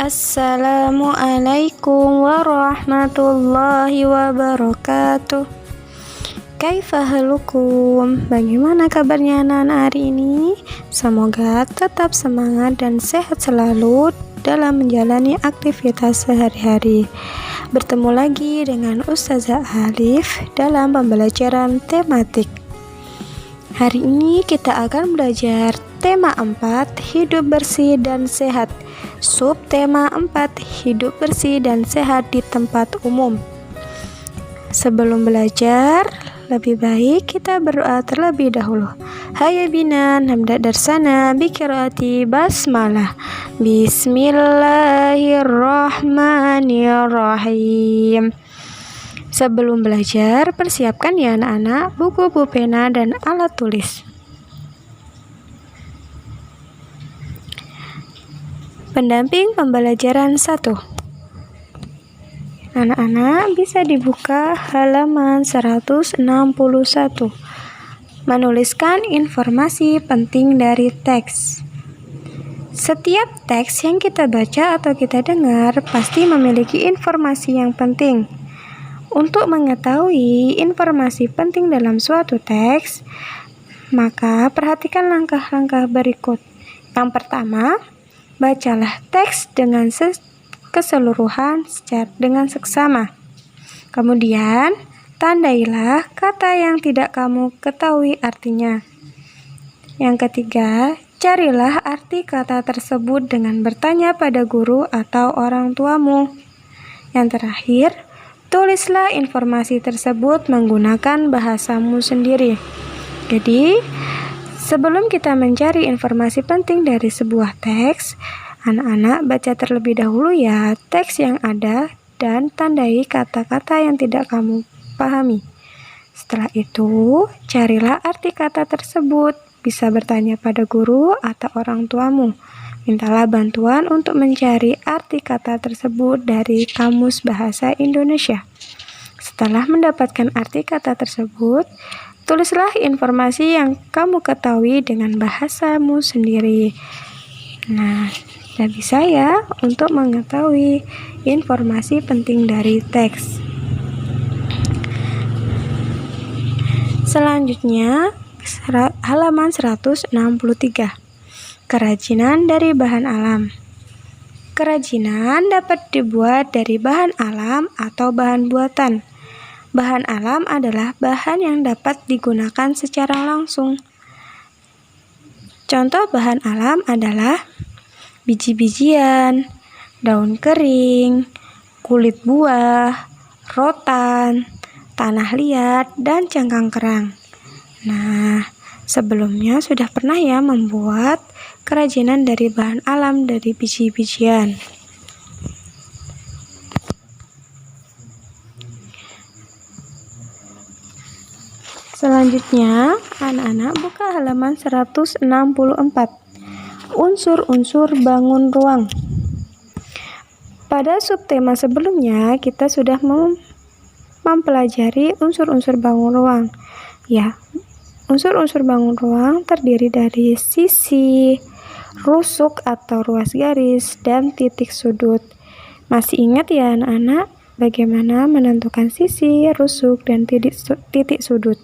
Assalamualaikum warahmatullahi wabarakatuh. Kaifa halukum? Bagaimana kabarnya anak-anak hari ini? Semoga tetap semangat dan sehat selalu dalam menjalani aktivitas sehari-hari. Bertemu lagi dengan Ustazah Alif dalam pembelajaran tematik. Hari ini kita akan belajar tema 4, hidup bersih dan sehat. Subtema 4, hidup bersih dan sehat di tempat umum. Sebelum belajar, lebih baik kita berdoa terlebih dahulu. Hayya bina nabda darsana bi qiraati basmalah. Bismillahirrahmanirrahim. Sebelum belajar, persiapkan ya anak-anak buku, pena, dan alat tulis. Pendamping pembelajaran 1. Anak-anak bisa dibuka halaman 161. Menuliskan informasi penting dari teks. Setiap teks yang kita baca atau kita dengar pasti memiliki informasi yang penting. Untuk mengetahui informasi penting dalam suatu teks, maka perhatikan langkah-langkah berikut. Yang pertama, bacalah teks dengan keseluruhan dengan seksama. Kemudian, tandailah kata yang tidak kamu ketahui artinya. Yang ketiga, carilah arti kata tersebut dengan bertanya pada guru atau orang tuamu. Yang terakhir, tulislah informasi tersebut menggunakan bahasamu sendiri. Jadi, sebelum kita mencari informasi penting dari sebuah teks, anak-anak baca terlebih dahulu ya teks yang ada dan tandai kata-kata yang tidak kamu pahami. Setelah itu, carilah arti kata tersebut. Bisa bertanya pada guru atau orang tuamu. Mintalah bantuan untuk mencari arti kata tersebut dari Kamus Bahasa Indonesia. Setelah mendapatkan arti kata tersebut, tulislah informasi yang kamu ketahui dengan bahasamu sendiri. Nah, sudah bisa ya untuk mengetahui informasi penting dari teks. Selanjutnya, halaman 163. Kerajinan dari bahan alam. Kerajinan dapat dibuat dari bahan alam atau bahan buatan. Bahan alam adalah bahan yang dapat digunakan secara langsung. Contoh bahan alam adalah biji-bijian, daun kering, kulit buah, rotan, tanah liat, dan cangkang kerang. Nah, sebelumnya sudah pernah ya membuat kerajinan dari bahan alam dari biji-bijian. Selanjutnya, anak-anak buka halaman 164. Unsur-unsur bangun ruang. Pada subtema sebelumnya, kita sudah mempelajari unsur-unsur bangun ruang. Ya, unsur-unsur bangun ruang terdiri dari sisi, rusuk atau ruas garis, dan titik sudut. Masih ingat ya anak-anak bagaimana menentukan sisi, rusuk, dan titik sudut?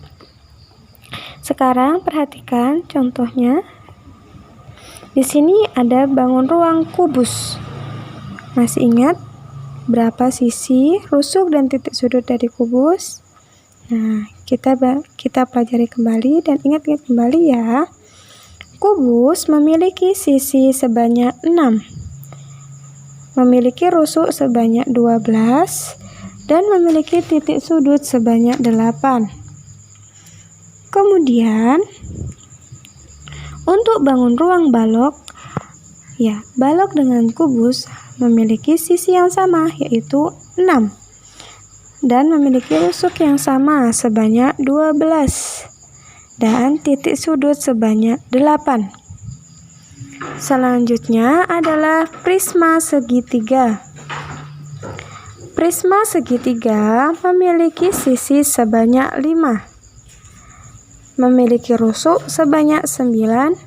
Sekarang perhatikan contohnya. Di sini ada bangun ruang kubus. Masih ingat berapa sisi, rusuk, dan titik sudut dari kubus? Nah, kita pelajari kembali dan ingat-ingat kembali ya. Kubus memiliki sisi sebanyak 6. Memiliki rusuk sebanyak 12 dan memiliki titik sudut sebanyak 8. Kemudian, untuk bangun ruang balok, ya, balok dengan kubus memiliki sisi yang sama, yaitu 6. Dan memiliki rusuk yang sama sebanyak 12. Dan titik sudut sebanyak 8. Selanjutnya adalah prisma segitiga. Prisma segitiga memiliki sisi sebanyak 5. Memiliki rusuk sebanyak 9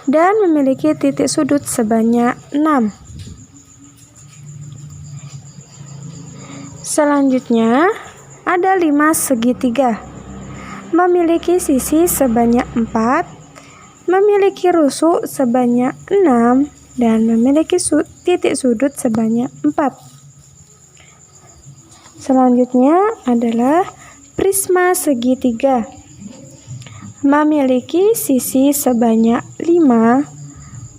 dan memiliki titik sudut sebanyak 6. Selanjutnya, ada 5 segitiga. Memiliki sisi sebanyak 4, memiliki rusuk sebanyak 6, dan memiliki titik sudut sebanyak 4. Selanjutnya adalah prisma segitiga. Memiliki sisi sebanyak 5,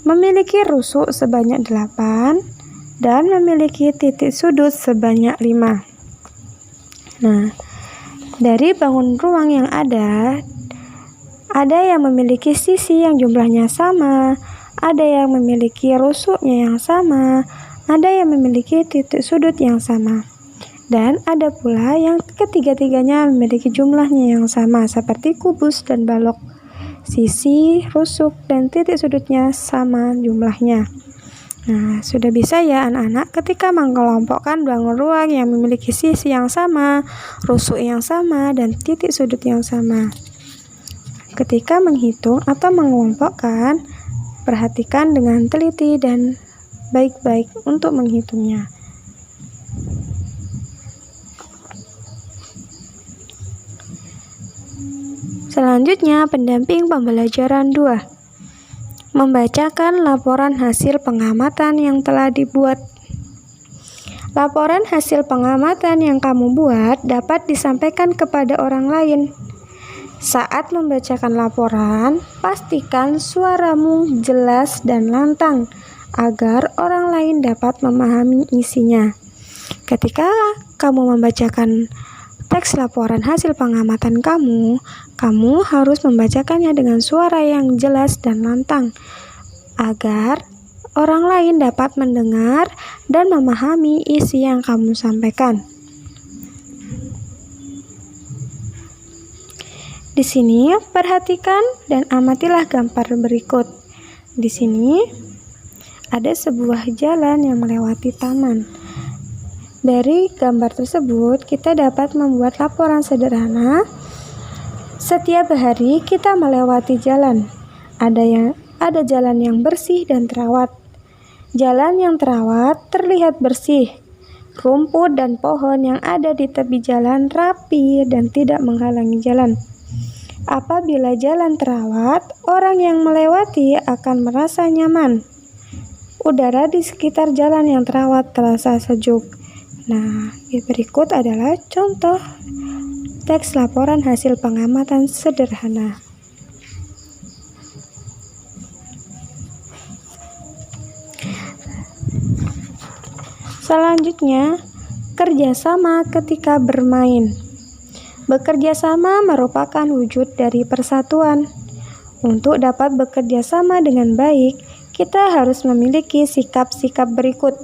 memiliki rusuk sebanyak 8, dan memiliki titik sudut sebanyak 5. Nah, dari bangun ruang yang ada yang memiliki sisi yang jumlahnya sama, ada yang memiliki rusuknya yang sama, ada yang memiliki titik sudut yang sama, dan ada pula yang ketiga-tiganya memiliki jumlahnya yang sama, seperti kubus dan balok. Sisi, rusuk, dan titik sudutnya sama jumlahnya. Nah, sudah bisa ya anak-anak ketika mengelompokkan bangun ruang yang memiliki sisi yang sama, rusuk yang sama, dan titik sudut yang sama. Ketika menghitung atau mengelompokkan, perhatikan dengan teliti dan baik-baik untuk menghitungnya. Selanjutnya, pendamping pembelajaran 2. Membacakan laporan hasil pengamatan yang telah dibuat. Laporan hasil pengamatan yang kamu buat dapat disampaikan kepada orang lain. Saat membacakan laporan, pastikan suaramu jelas dan lantang agar orang lain dapat memahami isinya. Ketika kamu membacakan teks laporan hasil pengamatan kamu harus membacakannya dengan suara yang jelas dan lantang, agar orang lain dapat mendengar dan memahami isi yang kamu sampaikan. Di sini, perhatikan dan amatilah gambar berikut. Di sini, ada sebuah jalan yang melewati taman. Dari gambar tersebut, kita dapat membuat laporan sederhana. Setiap hari kita melewati jalan. Ada jalan yang bersih dan terawat. Jalan yang terawat terlihat bersih. Rumput dan pohon yang ada di tepi jalan rapi dan tidak menghalangi jalan. Apabila jalan terawat, orang yang melewati akan merasa nyaman. Udara di sekitar jalan yang terawat terasa sejuk. Nah, berikut adalah contoh teks laporan hasil pengamatan sederhana. Selanjutnya, kerjasama ketika bermain. Bekerja sama merupakan wujud dari persatuan. Untuk dapat bekerja sama dengan baik, kita harus memiliki sikap-sikap berikut.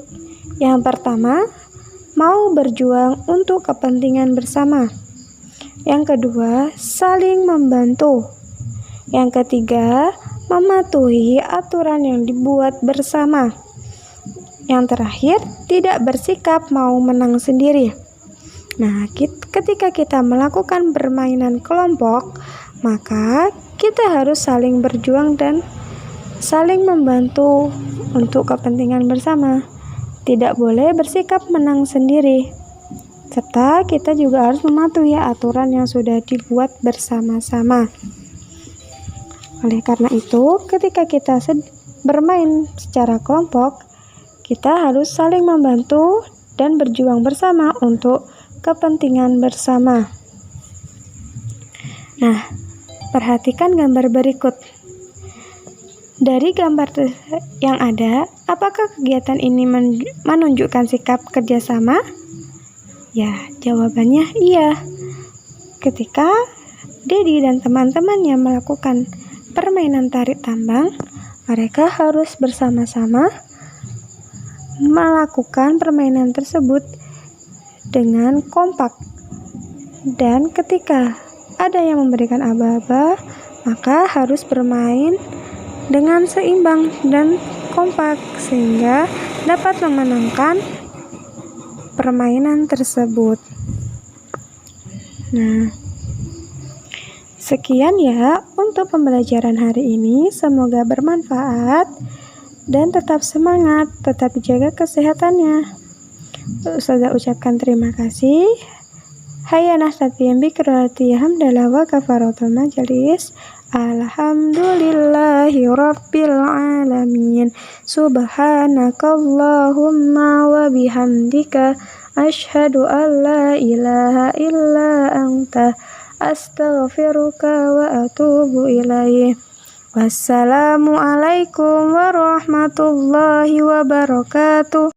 Yang pertama, mau berjuang untuk kepentingan bersama. Yang kedua, saling membantu. Yang ketiga, mematuhi aturan yang dibuat bersama. Yang terakhir, tidak bersikap mau menang sendiri. Nah, ketika kita melakukan permainan kelompok, maka kita harus saling berjuang dan saling membantu untuk kepentingan bersama. Tidak boleh bersikap menang sendiri. Serta kita juga harus mematuhi aturan yang sudah dibuat bersama-sama. Oleh karena itu, ketika kita bermain secara kelompok, kita harus saling membantu dan berjuang bersama untuk kepentingan bersama. Nah, perhatikan gambar berikut. Dari gambar yang ada, apakah kegiatan ini menunjukkan sikap kerjasama? Ya, jawabannya iya. Ketika Dedi dan teman-temannya melakukan permainan tarik tambang, mereka harus bersama-sama melakukan permainan tersebut dengan kompak. Dan ketika ada yang memberikan aba-aba, maka harus bermain dengan seimbang dan kompak sehingga dapat memenangkan permainan tersebut. Nah, sekian ya untuk pembelajaran hari ini. Semoga bermanfaat dan tetap semangat, tetap jaga kesehatannya. Ustazah ucapkan terima kasih. Hayya nasta'in biqiraati hamdalah wa kafaratul majalis. Alhamdulillahi rabbil alamin. Subhanakallahumma wa bihamdika asyhadu an la ilaha illa anta astaghfiruka wa atubu ilaih. Wassalamualaikum warahmatullahi wabarakatuh.